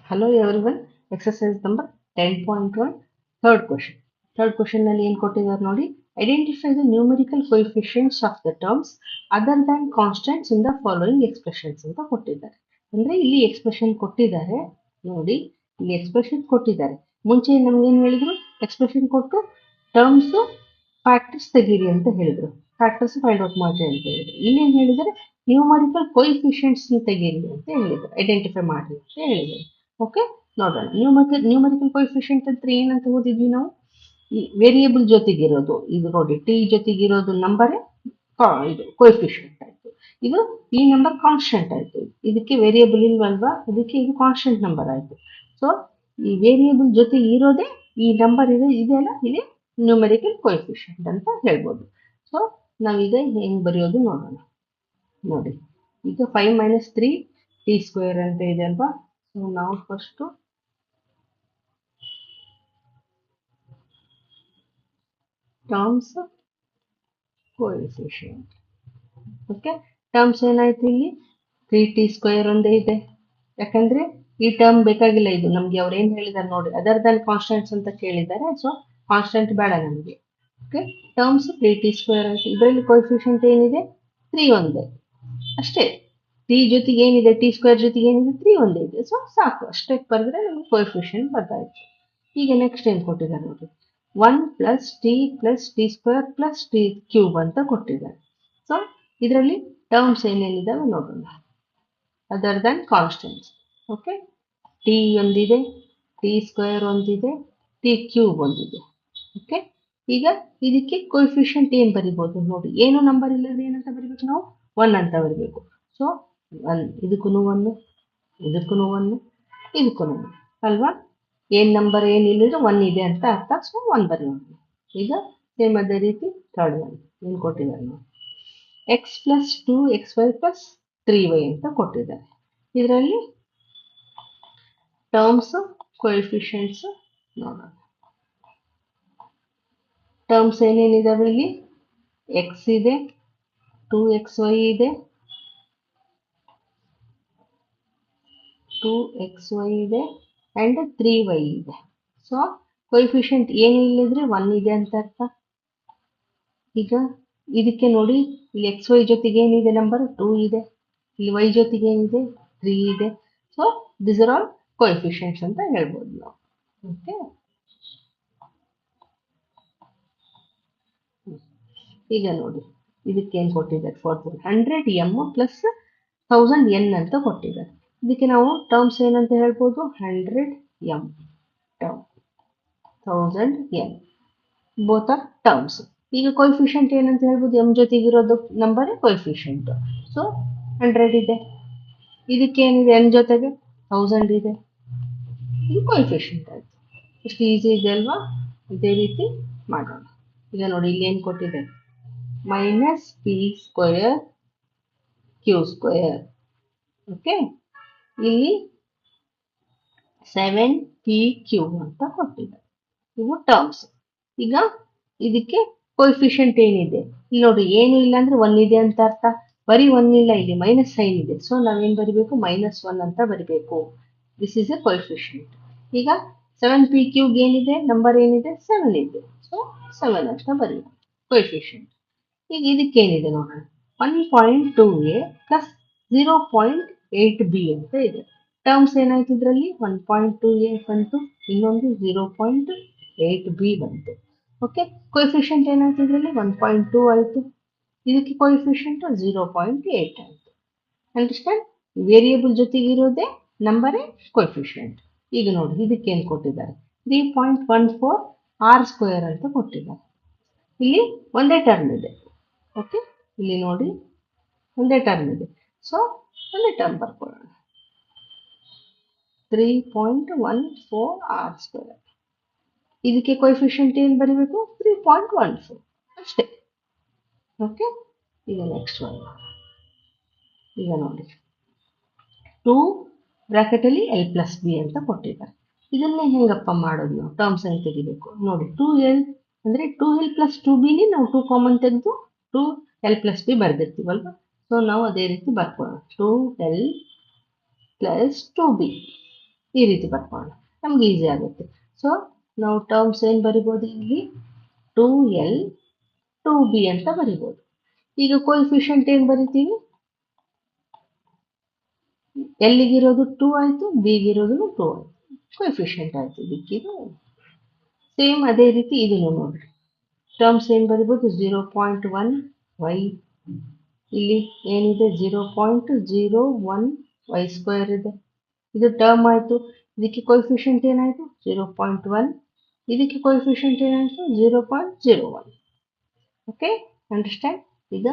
Hello everyone, exercise number 10.1, third question. Third question ನಲ್ಲಿ ಏನು ಕೊಟ್ಟಿದ್ದಾರೆ ನೋಡಿ, identify the numerical coefficients of the terms other than constants in the following expressions ಅಂತ ಕೊಟ್ಟಿದ್ದಾರೆ. ಅಂದ್ರೆ ಇಲ್ಲಿ ಎಕ್ಸ್ಪ್ರೆಷನ್ ಕೊಟ್ಟಿದ್ದಾರೆ ನೋಡಿ, ಇಲ್ಲಿ ಎಕ್ಸ್ಪ್ರೆಷನ್ ಕೊಟ್ಟಿದ್ದಾರೆ. ಮುಂಚೆ ನಮ್ಗೆ ಏನು ಹೇಳಿದ್ರು, ಎಕ್ಸ್ಪ್ರೆಷನ್ ಕೊಟ್ಟು ಟರ್ಮ್ಸ್ ಫ್ಯಾಕ್ಟರ್ಸ್ ತೆಗೀರಿ ಅಂತ ಹೇಳಿದ್ರು, ಫ್ಯಾಕ್ಟರ್ಸ್ ಫೈಂಡ್ ಔಟ್ ಮಾಡಿ ಅಂತ ಹೇಳಿದ್ರು. ಇಲ್ಲಿ ಏನು ಹೇಳಿದರೆ ನ್ಯೂಮರಿಕಲ್ ಕೋಯಿಫಿಷಿಯಂಟ್ಸ್ ತೆಗೀರಿ ಅಂತ ಹೇಳಿದ್ರು, ಐಡೆಂಟಿಫೈ ಮಾಡಿ ಅಂತ ಹೇಳಿದ್ರು. ಓಕೆ, ನೋಡೋಣ. ನ್ಯೂಮರಿಕಲ್ ಕೋಯಿಫಿಷಿಯಂಟ್ ಅಂದ್ರೆ ಏನಂತ ಓದಿದ್ವಿ ನಾವು, ಈ ವೇರಿಯೇಬಲ್ ಜೊತೆಗಿರೋದು. ಇದು ನೋಡಿ, ಟಿ ಜೊತೆಗಿರೋದು ನಂಬರ್ ಇದು ಕೋಯಿಫಿಷಿಯಂಟ್ ಆಯ್ತು. ಇದು ಈ ನಂಬರ್ ಕಾನ್ಸ್ಟೆಂಟ್ ಆಯ್ತು, ಇದಕ್ಕೆ ವೇರಿಯೇಬಲ್ ಇಲ್ವಲ್ವಾ, ಅದಕ್ಕೆ ಇದು ಕಾನ್ಸ್ಟೆಂಟ್ ನಂಬರ್ ಆಯ್ತು. ಸೊ ಈ ವೇರಿಯೇಬಲ್ ಜೊತೆ ಇರೋದೇ ಈ ನಂಬರ್ ಇದೆಯಲ್ಲ, ಇಲ್ಲಿ ನ್ಯೂಮರಿಕಲ್ ಕೋಯಿಫಿಷಿಯಂಟ್ ಅಂತ ಹೇಳ್ಬೋದು. ಸೊ ನಾವೀಗ ಹೆಂಗ್ ಬರೆಯೋದು ನೋಡೋಣ. ನೋಡಿ, ಈಗ 5 - 3 t² ಅಂತ ಇದೆ ಅಲ್ವಾ. ಸೊ ನಾವು first terms coefficient. Okay, terms ಏನಾಯ್ತು, ಇಲ್ಲಿ 3t² ಒಂದೇ ಇದೆ, ಯಾಕಂದ್ರೆ ಈ ಟರ್ಮ್ ಬೇಕಾಗಿಲ್ಲ. ಇದು ನಮ್ಗೆ ಅವ್ರು ಏನ್ ಹೇಳಿದಾರೆ ನೋಡಿ, ಅದರ್ ದನ್ ಕಾನ್ಸ್ಟೆಂಟ್ಸ್ ಅಂತ ಕೇಳಿದ್ದಾರೆ. ಸೊ ಕಾನ್ಸ್ಟೆಂಟ್ ಬೇಡ ನಮಗೆ. ಓಕೆ, ಟರ್ಮ್ಸ್ 3t² ಆಯ್ತು. ಇದರಲ್ಲಿ ಕೋಎಫಿಷಿಯಂಟ್ ಏನಿದೆ, 3 ಒಂದೇ ಅಷ್ಟೇ. ಟಿ ಜೊತೆಗೆ ಏನಿದೆ, t² ಜೊತೆಗೆ ಏನಿದೆ, 3 ಒಂದೇ ಇದೆ. ಸೊ ಸಾಕು, ಅಷ್ಟೇ ಬರೆದ್ರೆ ನಮ್ಗೆ ಕೋಎಫಿಷಿಯಂಟ್ ಬರ್ತಾಯಿತ್ತು. ಈಗ ನೆಕ್ಸ್ಟ್ ಏನು ಕೊಟ್ಟಿದ್ದಾರೆ ನೋಡಿ, 1 + t + t² + t³ ಅಂತ ಕೊಟ್ಟಿದ್ದಾರೆ. ಸೊ ಇದರಲ್ಲಿ ಟರ್ಮ್ಸ್ ಏನೇನಿದಾವೆ ನೋಡೋಣ, other than constants. Okay, T ಒಂದಿದೆ, t² ಒಂದಿದೆ, t³ ಒಂದಿದೆ. ಓಕೆ, ಈಗ ಇದಕ್ಕೆ ಕೋಎಫಿಷಿಯಂಟ್ ಏನು ಬರಿಬೋದು ನೋಡಿ, ಏನು ನಂಬರ್ ಇಲ್ಲದೆ ಏನಂತ ಬರಿಬೇಕು ನಾವು, 1 ಅಂತ ಬರಬೇಕು. ಸೊ 1, ಇದಕ್ಕೂ 1, ಇದಕ್ಕೂ 1, ಇದಕ್ಕೂ 1 ಅಲ್ವಾ. ಏನ್ ನಂಬರ್ ಏನಿಲ್ಲದ್ರೆ 1 ಇದೆ ಅಂತ ಅರ್ಥ. ಸೊ 1 ಬರೆಯೋಣ. ಈಗ ಸೇಮ್ ಅದೇ ರೀತಿ ಥರ್ಡ್ ಒನ್ ಏನು ಕೊಟ್ಟಿದ್ದಾರೆ ನಾವು, x + 2xy + 3y ಅಂತ ಕೊಟ್ಟಿದ್ದಾರೆ. ಇದರಲ್ಲಿ ಟರ್ಮ್ಸ್ ಕೋಎಫಿಷಿಯಂಟ್ಸ್ ನೋಡೋಣ. ಟರ್ಮ್ಸ್ ಏನೇನಿದಾವೆ ಇಲ್ಲಿ, x ಇದೆ, 2xy ಇದೆ, 2xy ಇದೆ ಅಂಡ್ 3y ಇದೆ. ಸೊ ಕೋಎಫಿಷಿಯಂಟ್ ಏನಿಲ್ಲದ್ರೆ 1 ಇದೆ ಅಂತ ಅರ್ಥ. ಈಗ ಇದಕ್ಕೆ ನೋಡಿ, ಇಲ್ಲಿ xy ಜೊತೆಗೆ ಏನಿದೆ ನಂಬರ್ 2 ಇದೆ, ಇಲ್ಲಿ y ಜೊತೆಗೆ ಏನಿದೆ 3 ಇದೆ. So this are all coefficients ಅಂತ ಹೇಳ್ಬೋದು ನಾವು. ಓಕೆ, ಈಗ ನೋಡಿ, ಇದಕ್ಕೆ ಏನು ಕೊಟ್ಟಿದ್ದಾರೆ, 100m + 1000n ಅಂತ ಕೊಟ್ಟಿದ್ದಾರೆ. ಇದಕ್ಕೆ ನಾವು ಟರ್ಮ್ಸ್ ಏನಂತ ಹೇಳ್ಬೋದು, 100m term, 1000n, both are terms. ಈಗ ಕೋಎಫಿಷಿಯಂಟ್ ಏನಂತ ಹೇಳ್ಬೋದು, m ಜೊತೆಗಿರೋದು ನಂಬರ್ ಕೋಎಫಿಷಿಯಂಟ್. ಸೊ 100 ಇದೆ, ಇದಕ್ಕೆ ಏನಿದೆ n ಜೊತೆಗೆ 1000 ಇದೆ, ಇದು ಕೋಎಫಿಷಿಯಂಟ್ ಆಯ್ತು. ಇಷ್ಟು ಈಸಿ ಇದೆ ಅಲ್ವಾ. ಇದೇ ರೀತಿ ಮಾಡೋಣ. ಈಗ ನೋಡಿ, ಇಲ್ಲಿ ಏನು ಕೊಟ್ಟಿದೆ, -p² q². ಓಕೆ, ಇಲ್ಲಿ 7pq ಅಂತ ಕೊಟ್ಟಿದ್ದಾರೆ. ಇವು ಟರ್ಮ್ಸ್. ಈಗ ಇದಕ್ಕೆ ಕೋಎಫಿಷಿಯಂಟ್ ಏನಿದೆ, ಇಲ್ಲಿ ನೋಡಿ, ಏನು ಇಲ್ಲ ಅಂದ್ರೆ 1 ಇದೆ ಅಂತ ಅರ್ಥ. ಬರೀ 1 ಇಲ್ಲ, ಇಲ್ಲಿ ಮೈನಸ್ ಸೈನ್ ಇದೆ. ಸೊ ನಾವೇನ್ ಬರಿಬೇಕು, -1 ಅಂತ ಬರಿಬೇಕು. This is A coefficient. ಈಗ 7pq ಏನಿದೆ, ನಂಬರ್ ಏನಿದೆ 7 ಇದೆ. ಸೊ 7 ಅಂತ ಬರೀಬೇಕು ಕೋಎಫಿಷಿಯಂಟ್. ಈಗ ಇದಕ್ಕೇನಿದೆ ನೋಡೋಣ, 1.2a + 0.8b ಅಂತ ಇದೆ. ಟರ್ಮ್ಸ್ ಏನಾಯ್ತು ಇದರಲ್ಲಿ, 1.2a ಬಂತು, ಇನ್ನೊಂದು 0.8b ಬಂತು. ಓಕೆ, ಕೋಎಫಿಷಿಯಂಟ್ ಏನಾಯ್ತು ಇದರಲ್ಲಿ, 1.2 ಆಯ್ತು, ಇದಕ್ಕೆ ಕೋಎಫಿಷಿಯಂಟ್ 0.8 ಆಯ್ತು. ಅಂಡರ್ಸ್ಟ್ಯಾಂಡ್, ವೇರಿಯೇಬಲ್ ಜೊತೆಗೆ ಇರೋದೇ ನಂಬರೇ ಕೋಎಫಿಷಿಯಂಟ್. ಈಗ ನೋಡಿ, ಇದಕ್ಕೆ ಏನು ಕೊಟ್ಟಿದ್ದಾರೆ, 3.14 r² ಅಂತ ಕೊಟ್ಟಿದ್ದಾರೆ. ಇಲ್ಲಿ ಒಂದೇ ಟರ್ಮ್ ಇದೆ. ಓಕೆ, ಇಲ್ಲಿ ನೋಡಿ ಒಂದೇ ಟರ್ಮ್ ಇದೆ. ಸೊ ಒಂದೇ ಟರ್ಮ್ ಬರ್ಕೊಳ್ಳೋಣ, 3.14 r². ಇದಕ್ಕೆ ಕೋಎಫಿಷಿಯಂಟ್ ಏನು ಬರೀಬೇಕು, 3.14 ಅಷ್ಟೇ. ಓಕೆ, ಈಗ ನೆಕ್ಸ್ಟ್ ಒನ್. ಈಗ ನೋಡಿ, 2 ಬ್ರಾಕೆಟಲ್ಲಿ l + b ಅಂತ ಕೊಟ್ಟಿದ್ದಾರೆ. ಇದನ್ನೇ ಹೆಂಗಪ್ಪ ಮಾಡೋದು ನಾವು, ಟರ್ಮ್ಸ್ ಹೆಂಗೆ ತೆಗಿಬೇಕು ನೋಡಿ. 2l ಅಂದರೆ 2l + 2b ನಾವು 2 ಕಾಮನ್ ತೆಗೆದು 2l + b ಬರೆದಿರ್ತೀವಲ್ವ. ಸೊ ನಾವು ಅದೇ ರೀತಿ ಬರ್ಕೊಳ್ಳೋಣ, 2l + 2b. ಈ ರೀತಿ ಬರ್ಕೊಳ್ಳೋಣ, ನಮ್ಗೆ ಈಸಿ ಆಗುತ್ತೆ. ಸೊ ನಾವು ಟರ್ಮ್ಸ್ ಏನು ಬರಿಬೋದು ಇಲ್ಲಿ, 2L 2B ಅಂತ ಬರಿಬೋದು. ಈಗ ಕೋಎಫಿಷಿಯಂಟ್ ಏನು ಬರಿತೀವಿ, ಎಲ್ಲಿಗಿರೋದು 2 ಆಯಿತು, ಬಿಗಿರೋದು 2 ಆಯಿತು, ಕೋಎಫಿಷಿಯಂಟ್ ಆಯಿತು ಇದಕ್ಕಿದು. ಸೇಮ್ ಅದೇ ರೀತಿ ಇದನ್ನು ನೋಡ್ರಿ, ಟರ್ಮ್ಸ್ ಏನು ಬರಿಬೋದು, 0.1 y, ಇಲ್ಲಿ ಏನಿದೆ 0.01 y² ಇದೆ, ಇದು ಟರ್ಮ್ ಆಯಿತು. ಇದಕ್ಕೆ ಕೋಎಫಿಷಿಯಂಟ್ ಏನಾಯಿತು 0.1, ಇದಕ್ಕೆ ಕೋಎಫಿಷಿಯಂಟ್ ಏನಾಯಿತು 0.01. Okay, understand. ಈಗ